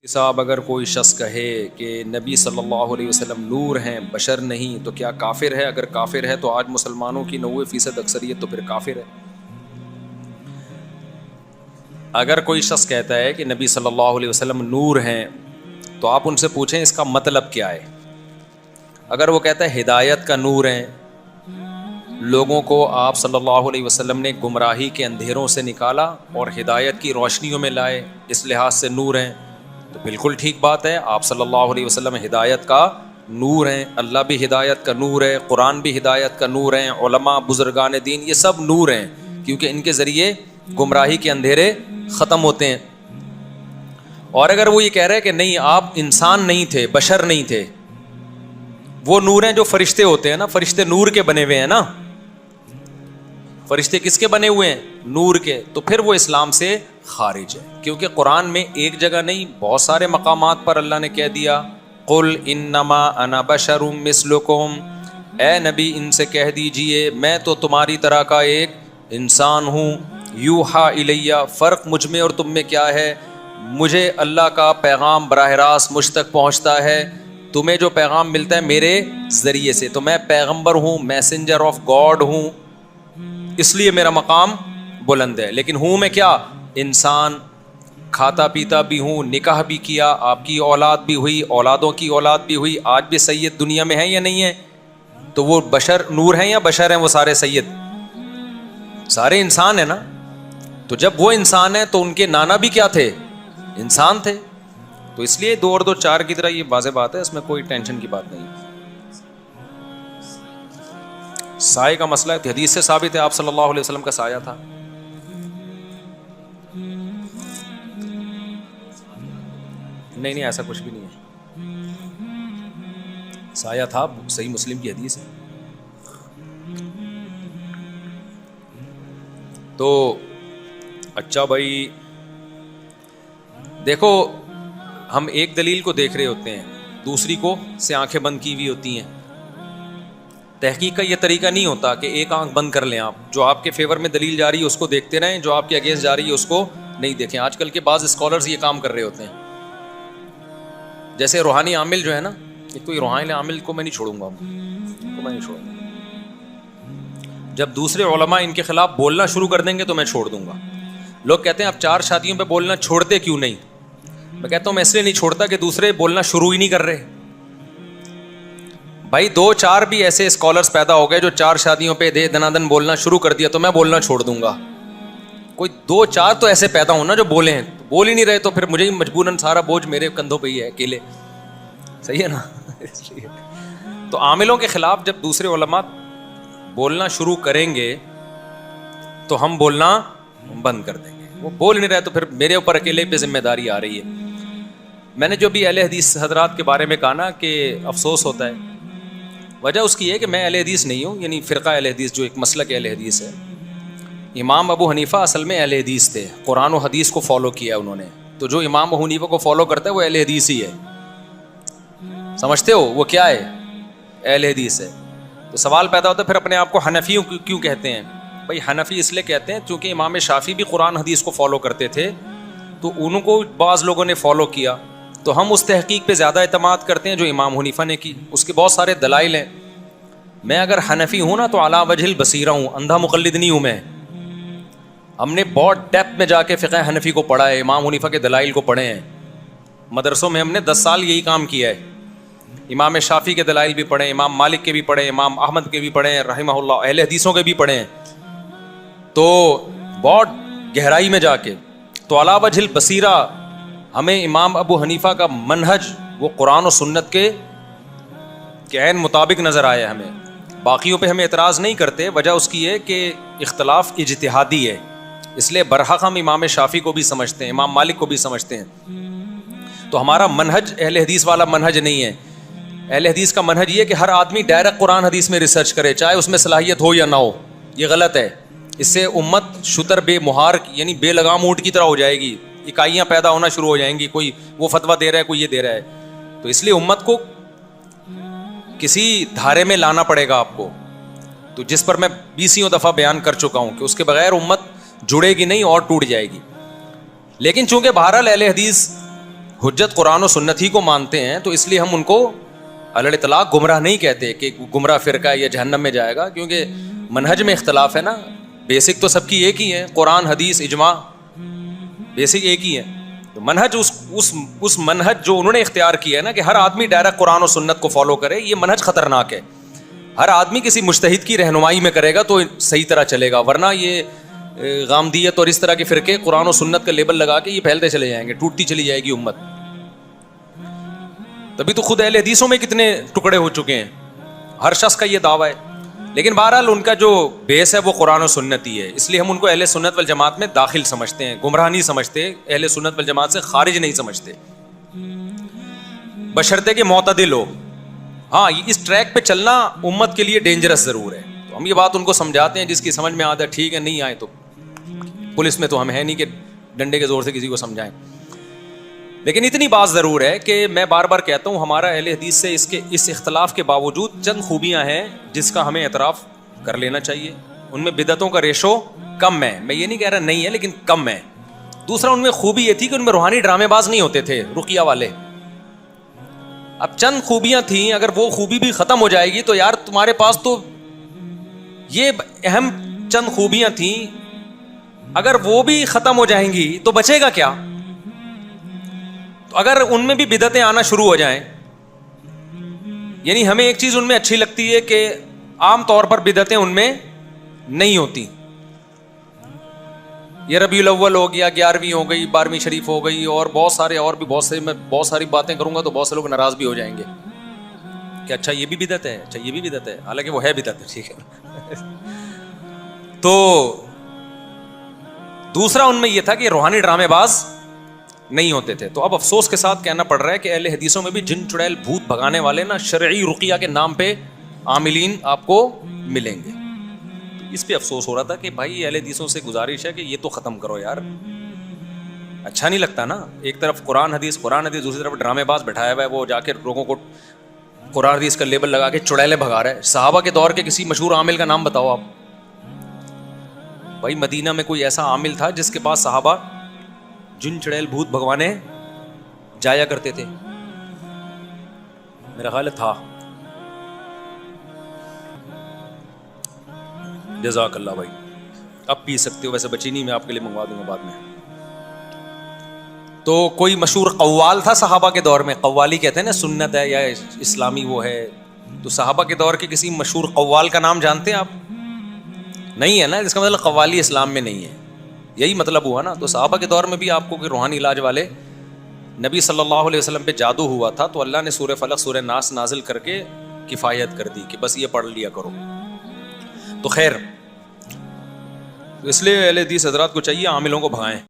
صاحب اگر کوئی شخص کہے کہ نبی صلی اللہ علیہ وسلم نور ہیں بشر نہیں تو کیا کافر ہے؟ اگر کافر ہے تو آج مسلمانوں کی 90% اکثریت تو پھر کافر ہے۔ اگر کوئی شخص کہتا ہے کہ نبی صلی اللہ علیہ وسلم نور ہیں تو آپ ان سے پوچھیں اس کا مطلب کیا ہے۔ اگر وہ کہتا ہے ہدایت کا نور ہیں، لوگوں کو آپ صلی اللہ علیہ وسلم نے گمراہی کے اندھیروں سے نکالا اور ہدایت کی روشنیوں میں لائے، اس لحاظ سے نور ہیں، تو بالکل ٹھیک بات ہے۔ آپ صلی اللہ علیہ وسلم ہدایت کا نور ہیں، اللہ بھی ہدایت کا نور ہے، قرآن بھی ہدایت کا نور ہیں، علماء بزرگان دین یہ سب نور ہیں، کیونکہ ان کے ذریعے گمراہی کے اندھیرے ختم ہوتے ہیں۔ اور اگر وہ یہ کہہ رہے کہ نہیں آپ انسان نہیں تھے، بشر نہیں تھے، وہ نور ہیں جو فرشتے ہوتے ہیں نا، فرشتے نور کے بنے ہوئے ہیں نا، فرشتے کس کے بنے ہوئے ہیں؟ نور کے، تو پھر وہ اسلام سے خارج ہے، کیونکہ قرآن میں ایک جگہ نہیں بہت سارے مقامات پر اللہ نے کہہ دیا قل انما انا بشر مثلکم، اے نبی ان سے کہہ دیجئے میں تو تمہاری طرح کا ایک انسان ہوں، یوحا الیہ، فرق مجھ میں اور تم میں کیا ہے؟ مجھے اللہ کا پیغام براہ راست مجھ تک پہنچتا ہے، تمہیں جو پیغام ملتا ہے میرے ذریعے سے، تو میں پیغمبر ہوں، میسنجر آف گاڈ ہوں، اس لیے میرا مقام بلند ہے، لیکن ہوں میں کیا؟ انسان، کھاتا پیتا بھی ہوں، نکاح بھی کیا، آپ کی اولاد بھی ہوئی، اولادوں کی اولاد بھی ہوئی، آج بھی سید دنیا میں ہیں یا نہیں ہیں؟ تو وہ بشر نور ہیں یا بشر ہیں؟ وہ سارے سید، سارے انسان ہیں نا۔ تو جب وہ انسان ہیں تو ان کے نانا بھی کیا تھے؟ انسان تھے۔ تو اس لیے 2 اور 2 4 کی طرح یہ واضح بات ہے، اس میں کوئی ٹینشن کی بات نہیں۔ سائے کا مسئلہ حدیث سے ثابت ہے، آپ صلی اللہ علیہ وسلم کا سایہ تھا۔ نہیں ایسا کچھ بھی نہیں ہے، سایہ تھا، صحیح مسلم کی حدیث ہے۔ تو اچھا بھائی دیکھو، ہم ایک دلیل کو دیکھ رہے ہوتے ہیں، دوسری کو سے آنکھیں بند کی ہوئی ہوتی ہیں۔ تحقیق کا یہ طریقہ نہیں ہوتا کہ ایک آنکھ بند کر لیں، آپ جو آپ کے فیور میں دلیل جا رہی ہے اس کو دیکھتے رہیں، جو آپ کے اگینسٹ جا رہی ہے اس کو نہیں دیکھیں۔ آج کل کے بعض اسکالرز یہ کام کر رہے ہوتے ہیں، جیسے روحانی عامل جو ہے نا، ایک تو یہ روحانی عامل کو میں نہیں چھوڑوں گا، جب دوسرے علماء ان کے خلاف بولنا شروع کر دیں گے تو میں چھوڑ دوں گا۔ لوگ کہتے ہیں آپ 4 شادیوں پہ بولنا چھوڑتے کیوں نہیں؟ میں کہتا ہوں میں اس لیے نہیں چھوڑتا کہ دوسرے بولنا شروع ہی نہیں کر رہے۔ بھائی 2 4 بھی ایسے اسکالرز پیدا ہو گئے جو 4 شادیوں پہ دے دنادن بولنا شروع کر دیا تو میں بولنا چھوڑ دوں گا۔ کوئی 2 4 تو ایسے پیدا ہونا جو بولے ہیں، بول ہی نہیں رہے تو پھر مجھے ہی مجبوراً سارا بوجھ میرے کندھوں پہ ہی ہے اکیلے، صحیح ہے نا؟ تو عاملوں کے خلاف جب دوسرے علماء بولنا شروع کریں گے تو ہم بولنا بند کر دیں گے، وہ بول نہیں رہے تو پھر میرے اوپر اکیلے پہ ذمہ داری آ رہی ہے۔ میں نے جو بھی اہل حدیث حضرات کے بارے میں کہا نا کہ افسوس ہوتا ہے، وجہ اس کی ہے کہ میں اہل حدیث نہیں ہوں، یعنی فرقہ اہل حدیث جو ایک مسلک اہل حدیث ہے۔ امام ابو حنیفہ اصل میں اہل حدیث تھے، قرآن و حدیث کو فالو کیا انہوں نے، تو جو امام ابو حنیفہ کو فالو کرتا ہے وہ اہل حدیث ہی ہے، سمجھتے ہو؟ وہ کیا ہے؟ اہل حدیث ہے۔ تو سوال پیدا ہوتا ہے پھر اپنے آپ کو حنفی کیوں کہتے ہیں؟ بھائی حنفی اس لیے کہتے ہیں چونکہ امام شافعی بھی قرآن حدیث کو فالو کرتے تھے، تو ان کو بعض لوگوں نے فالو کیا، تو ہم اس تحقیق پہ زیادہ اعتماد کرتے ہیں جو امام حنیفہ نے کی، اس کے بہت سارے دلائل ہیں۔ میں اگر حنفی ہوں نا تو علی وجہ البصیرہ ہوں، اندھا مقلد نہیں ہوں میں۔ ہم نے بہت ڈیپتھ میں جا کے فقہ حنفی کو پڑھا ہے، امام حنیفہ کے دلائل کو پڑھے ہیں، مدرسوں میں ہم نے 10 سال یہی کام کیا ہے۔ امام شافعی کے دلائل بھی پڑھے، امام مالک کے بھی پڑھے، امام احمد کے بھی پڑھے رحمہ اللہ، اہل حدیثوں کے بھی پڑھے ہیں، تو بہت گہرائی میں جا کے۔ تو علی وجہ البصیرہ ہمیں امام ابو حنیفہ کا منہج وہ قرآن و سنت کے عین مطابق نظر آیا ہمیں، باقیوں پہ ہمیں اعتراض نہیں کرتے، وجہ اس کی ہے کہ اختلاف اجتہادی ہے، اس لیے برحق ہم امام شافعی کو بھی سمجھتے ہیں، امام مالک کو بھی سمجھتے ہیں۔ تو ہمارا منہج اہل حدیث والا منہج نہیں ہے۔ اہل حدیث کا منہج یہ ہے کہ ہر آدمی ڈائریکٹ قرآن حدیث میں ریسرچ کرے، چاہے اس میں صلاحیت ہو یا نہ ہو، یہ غلط ہے۔ اس سے امت شتر بے مہار یعنی بے لگام اونٹ کی طرح ہو جائے گی، اکائیاں پیدا ہونا شروع ہو جائیں گی، کوئی وہ فتویٰ دے رہا ہے، کوئی یہ دے رہا ہے۔ تو اس لیے امت کو کسی دھارے میں لانا پڑے گا آپ کو، تو جس پر میں 20 دفعہ بیان کر چکا ہوں کہ اس کے بغیر امت جڑے گی نہیں اور ٹوٹ جائے گی۔ لیکن چونکہ بہرحال اہل حدیث حجت قرآن و سنت ہی کو مانتے ہیں، تو اس لیے ہم ان کو علی الاطلاق گمراہ نہیں کہتے کہ گمراہ فرقہ یا جہنم میں جائے گا، کیونکہ منہج میں اختلاف ہے نا. بیسک تو سب کی ایک ہی ہے، قرآن حدیث اجماع بیسک ایک ہی ہے. تو منہج اس منہج جو انہوں نے اختیار کیا ہے نا کہ ہر آدمی ڈائریکٹ قرآن و سنت کو فالو کرے، یہ منہج خطرناک ہے. ہر آدمی کسی مجتہد کی رہنمائی میں کرے گا تو صحیح طرح چلے گا، ورنہ یہ غامدیت اور اس طرح کے فرقے قرآن و سنت کا لیبل لگا کے یہ پھیلتے چلے جائیں گے، ٹوٹتی چلی جائے گی امت. تبھی تو خود اہل حدیثوں میں کتنے ٹکڑے ہو چکے ہیں، ہر شخص کا یہ دعویٰ ہے. لیکن بہرحال ان کا جو بیس ہے وہ قرآن و سنت ہی ہے، اس لیے ہم ان کو اہل سنت والجماعت میں داخل سمجھتے ہیں، گمراہ نہیں سمجھتے، اہل سنت والجماعت سے خارج نہیں سمجھتے، بشرطے کہ معتدل ہو. ہاں اس ٹریک پہ چلنا امت کے لیے ڈینجرس ضرور ہے، تو ہم یہ بات ان کو سمجھاتے ہیں. جس کی سمجھ میں آتا ہے ٹھیک ہے، نہیں آئے تو پولیس میں تو ہم ہے نہیں کہ ڈنڈے کے زور سے کسی کو سمجھائیں. لیکن اتنی بات ضرور ہے کہ میں بار بار کہتا ہوں، ہمارا اہل حدیث سے اس اختلاف کے باوجود چند خوبیاں ہیں جس کا ہمیں اعتراف کر لینا چاہیے. ان میں بدعتوں کا ریشو کم ہے، میں یہ نہیں کہہ رہا نہیں ہے لیکن کم ہے. دوسرا ان میں خوبی یہ تھی کہ ان میں روحانی ڈرامے باز نہیں ہوتے تھے، رقیہ والے. اب چند خوبیاں تھیں، اگر وہ خوبی بھی ختم ہو جائے گی تو یار تمہارے پاس تو یہ اہم چند خوبیاں تھیں، اگر وہ بھی ختم ہو جائیں گی تو بچے گا کیا؟ تو اگر ان میں بھی بدعتیں آنا شروع ہو جائیں، یعنی ہمیں ایک چیز ان میں اچھی لگتی ہے کہ عام طور پر بدعتیں ان میں نہیں ہوتی. یہ ربیع الاول ہو گیا، 11ویں ہو گئی، 12ویں شریف ہو گئی، اور بہت سارے اور بھی میں بہت ساری باتیں کروں گا تو بہت سے لوگ ناراض بھی ہو جائیں گے کہ اچھا یہ بھی بدعت ہے، اچھا یہ بھی بدعت ہے، حالانکہ وہ ہے بدعت ہے. ٹھیک ہے. تو دوسرا ان میں یہ تھا کہ روحانی ڈرامے باز نہیں ہوتے تھے. تو اب افسوس کے ساتھ کہنا پڑ رہا ہے کہ اہل حدیثوں میں بھی جن چڑیل بھوت بھگانے والے نا شرعی رقیہ کے نام پہ عاملین آپ کو ملیں گے. اس پہ افسوس ہو رہا تھا کہ بھائی اہل حدیثوں سے گزارش ہے کہ یہ تو ختم کرو یار، اچھا نہیں لگتا نا. ایک طرف قرآن حدیث، دوسری طرف ڈرامے باز بٹھایا ہوا ہے، وہ جا کے لوگوں کو قرآن حدیث کا لیبل لگا کے چڑیلے بھگا رہا ہے. صحابہ کے دور کے کسی مشہور عامل کا نام بتاؤ آپ. بھائی مدینہ میں کوئی ایسا عامل تھا جس کے پاس صحابہ جن چڑیل بھوت بھگوانے جایا کرتے تھے؟ میرا خیال تھا. جزاک اللہ بھائی. اب پی سکتے ہو، ویسے بچی نہیں، میں آپ کے لیے منگوا دوں گا بعد میں. تو کوئی مشہور قوال تھا صحابہ کے دور میں، قوالی کہتے ہیں نا، سنت ہے یا اسلامی وہ ہے. تو صحابہ کے دور کے کسی مشہور قوال کا نام جانتے ہیں آپ؟ نہیں ہے نا، اس کا مطلب قوالی اسلام میں نہیں ہے، یہی مطلب ہوا نا. تو صحابہ کے دور میں بھی آپ کو کہ روحانی علاج والے، نبی صلی اللہ علیہ وسلم پہ جادو ہوا تھا تو اللہ نے سورہ فلق سورہ ناس نازل کر کے کفایت کر دی کہ بس یہ پڑھ لیا کرو. تو خیر، اس لیے اہل حدیث حضرات کو چاہیے عاملوں کو بھگائیں.